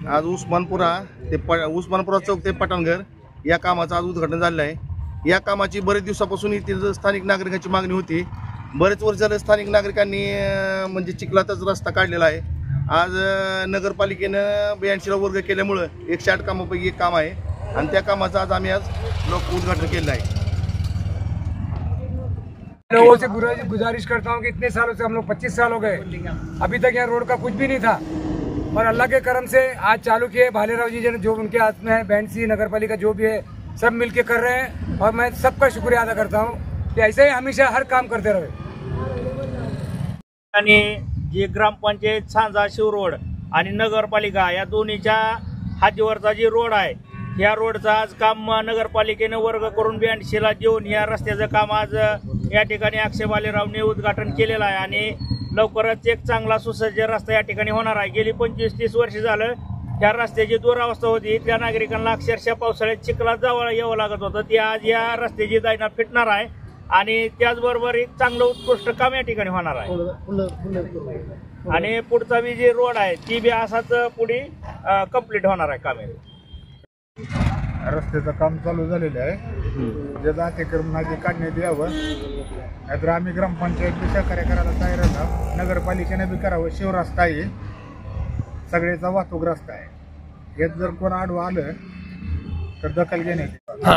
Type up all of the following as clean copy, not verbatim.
आज उस्मानपुरा चौक ते पटाणघर या कामाचं आज उद्घाटन झालेलं आहे। या कामाची बरेच दिवसापासून येथील स्थानिक नागरिकांची मागणी होती। बरेच वर्ष झाले स्थानिक नागरिकांनी म्हणजे चिखलातच रस्ता काढलेला आहे। आज नगरपालिकेनं 82 ला वर्ग केल्यामुळे 108 कामापैकी एक काम आहे आणि त्या कामाचं आज आम्ही उद्घाटन केलं आहे। लोगों से गुजारिश करता हूँ कि इतने सालों से हम लोग 25 साल हो गए, अभी तक यहाँ रोड का कुछ भी नहीं था और अल्लाह के करम से आज चालू किए। भालेराव जी जो उनके हाथ में है, बैंसी नगर पालिका जो भी है, सब मिलके कर रहे हैं और मैं सबका शुक्रिया अदा करता हूँ कि ऐसे ही हमेशा हर काम करते रहे। आणि जे ग्रामपंचायत सांजा शिव रोड आणि नगरपालिका या दोन्हीच्या हातीवरचा जे रोड आहे, या रोडचा आज काम नगरपालिकेने वर्ग करून 82 ला देऊन या रस्त्याचं काम आज या ठिकाणी अक्षय भालेरावने उद्घाटन केलेलं आहे आणि लवकरच एक चांगला सुसज्ज रस्ता या ठिकाणी होणार आहे। गेली 25-30 वर्ष झालं त्या रस्त्याची दुरावस्था होती, त्या नागरिकांना अक्षरशः पावसाळ्यात चिखलात यावं लागत होतं। ती आज या रस्त्याची दायना फिटणार आहे आणि त्याचबरोबर एक चांगलं उत्कृष्ट काम या ठिकाणी होणार आहे आणि पुढचा बी जे रोड आहे ती बी असाच पुढे कंप्लीट होणार आहे काम। रस्त्याचं काम चालू झालेलं आहे, ज्याचं अतिक्रमणाचे काढण्यात यावं, नाहीतर आम्ही ग्रामपंचायत बी सहकार्य करायला तयार आहोत। नगरपालिकेने बी करावं। शिवरस्ता आहे, सगळ्याचा वाहतूक रस्ता आहे, यात जर कोण आडवं आलं तर दखल घेण्यात।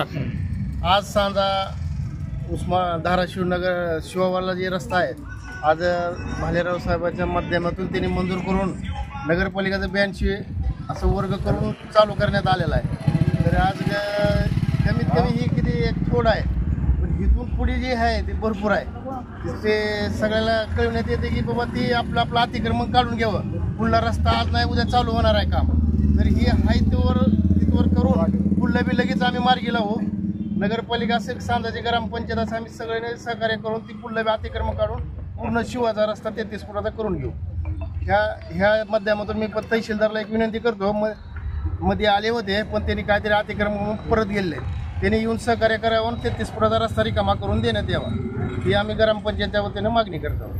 आज सांजा धाराशिव नगर शिवावाला जे रस्ता आहे आज भालेराव साहेबांच्या माध्यमातून त्यांनी मंजूर करून नगरपालिकेचं 82 असं वर्ग करून चालू करण्यात आलेला आहे। तर आज कमीत कमी ही किती एक थोड आहे, पण इथून पुढे जे आहे ते भरपूर आहे। ते सगळ्याला कळवण्यात येते की बाबा ती आपलं अतिक्रमण काढून घ्यावं, पुढला रस्ता आज नाही उद्या चालू होणार आहे काम। तर ही आहे तिथवर करून पुढला बी लगेच आम्ही मार्गी लावू। नगरपालिका असेल, सांजाची ग्रामपंचायत असं आम्ही सगळ्यांनी सहकार्य करून ती पुढला बी अतिक्रमण काढून पूर्ण शिवाचा रस्ता 33 फुटाचा करून घेऊ। ह्या माध्यमातून मी तहसीलदारला एक विनंती करतो, मध्ये आले होते पण त्यांनी काहीतरी अतिक्रमण परत गेले, त्यांनी येऊन सहकार्य करावं, 33 फुटाचा रस्ता रिकामा करून देण्यात यावा ही आम्ही ग्रामपंचायतच्या वतीने मागणी करतो।